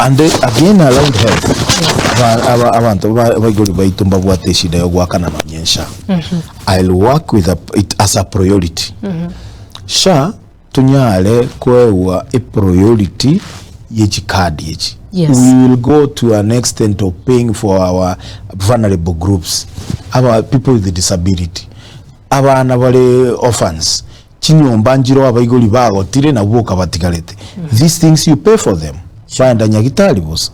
And again around health, abantu bagoli baitumba bwate shida yo gwakana na nyensha. I'll work with it as a priority. SHA tunyale kwewa a priority yechi card yechi. Yes. We will go to an extent of paying for our vulnerable groups, our people with disability, abana bale orphans, chinyomba njiro abayigoli bago tire na boka batikalete. These things you pay for them. Shanda nyagitali bosa.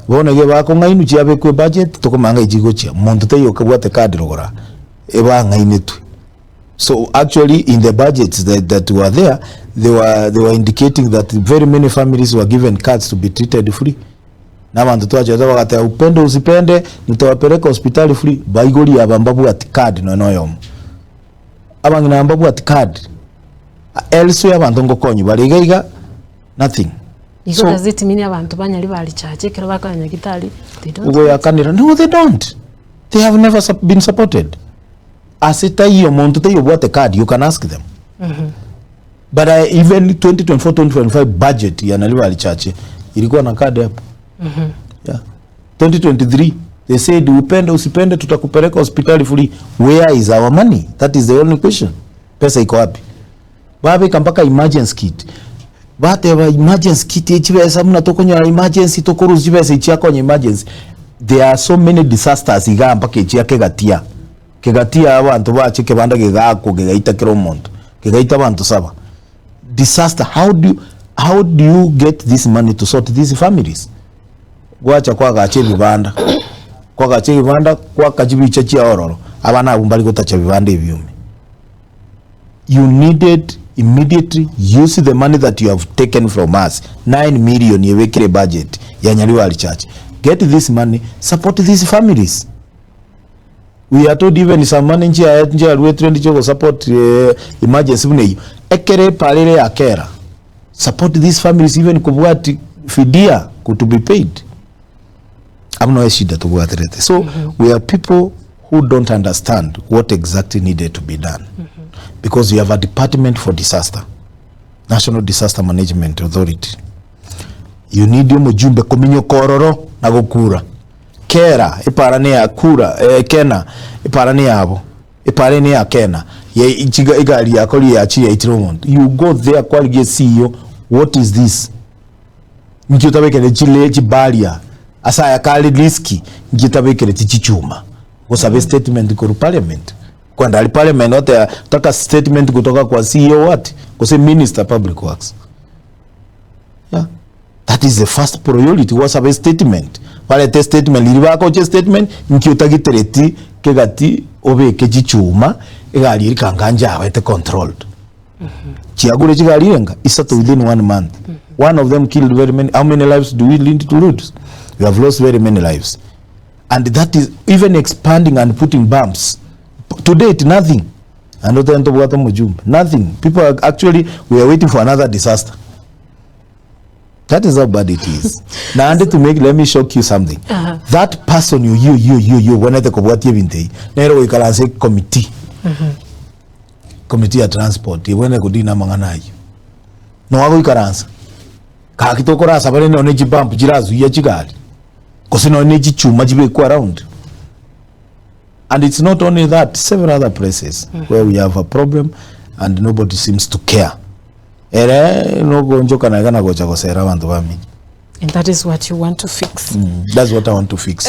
Bona ge bako ngainu chiabe kwe budget tokomanga ijigo chia. Monto te yokabwate card rogora. Eba ngainetu. So actually in the budgets that were there, they were indicating that very many families were given cards to be treated free. Na bantu twaje wakati upende usipende nitawapeleka hospitali free. Baigoli abambabu ati card no yom. Abangina ambabu ati card. Elsewhere abantu ngokonyi baligaiga nothing. So does it mean abantu banyali bali chache kero bakanya gitali? They don't. No, they don't. They have never been supported. Asita hiyo monto te yobote card, you can ask them. But even 2024-2025 budget ya naliwa alichache ilikuwa na card hapo. Yeah. 2023 they said upende usipende tutakupeleka hospitali free. Where is our money? That is the only question. Pesa iko wapi? Babe kampaka emergency kit. Whatever emergency kit echibesa muna tokonya emergency tokoru jibesa ichia emergency. There are so many disasters igamba kechia kegatia abantu bache kebanda gegako gegaita kiromonto gegaita abantu saba disaster. How do you get this money to sort these families? Gwacha kwa gache bibanda kwa kajibi chachi ororo abana abumbali gotacha bibanda ebyume. You needed immediately use the money that you have taken from us, 9 million yewekere budget ya Nyaliwa Church. Get this money, support these families. We are told even some money nje we trend to support emergency mune ekere palele ya kera. Support these families even kubwati fidia to be paid. Amno shida to bwaterete. So we are people who don't understand what exactly needed to be done. Because we have a department for disaster, National Disaster Management Authority. You need mujumbe kominyo kororo na gukura. Kera iparane ya kura kena iparane yabo iparane ya kena ye ichiga igali yakoli ya chi ya itiromont. You go there kwali CEO, what is this? Nkitabekele chile chibalia asa ya kali riski nkitabekele chichuma. Kusabe statement ko parliament. Kwa ndali parliament wote taka statement kutoka kwa CEO what? Kuse Minister Public Works. Yeah. That is the first priority. Was a statement. Wale te statement liba ko statement nkiutagitereti kegati obe kejichuma egali rikanganja awete controlled. Chiagure chigalirenga isato within 1 month. One of them killed very many. How many lives do we need to lose? We have lost very many lives. And that is even expanding and putting bumps. To date, nothing. And nothing. People are actually, we are waiting for another disaster. That is how bad it is. Now, let me shock you something. That person you when I take what you been there, we can say committee. Committee of transport. You when I go dinner manganayo. No, I will answer. Kakitokora sabane no neji bump jirazu ya chigali. Because no neji chuma jibe kwa around. And it's not only that, several other places where we have a problem and nobody seems to care. And that is what you want to fix. That's what I want to fix.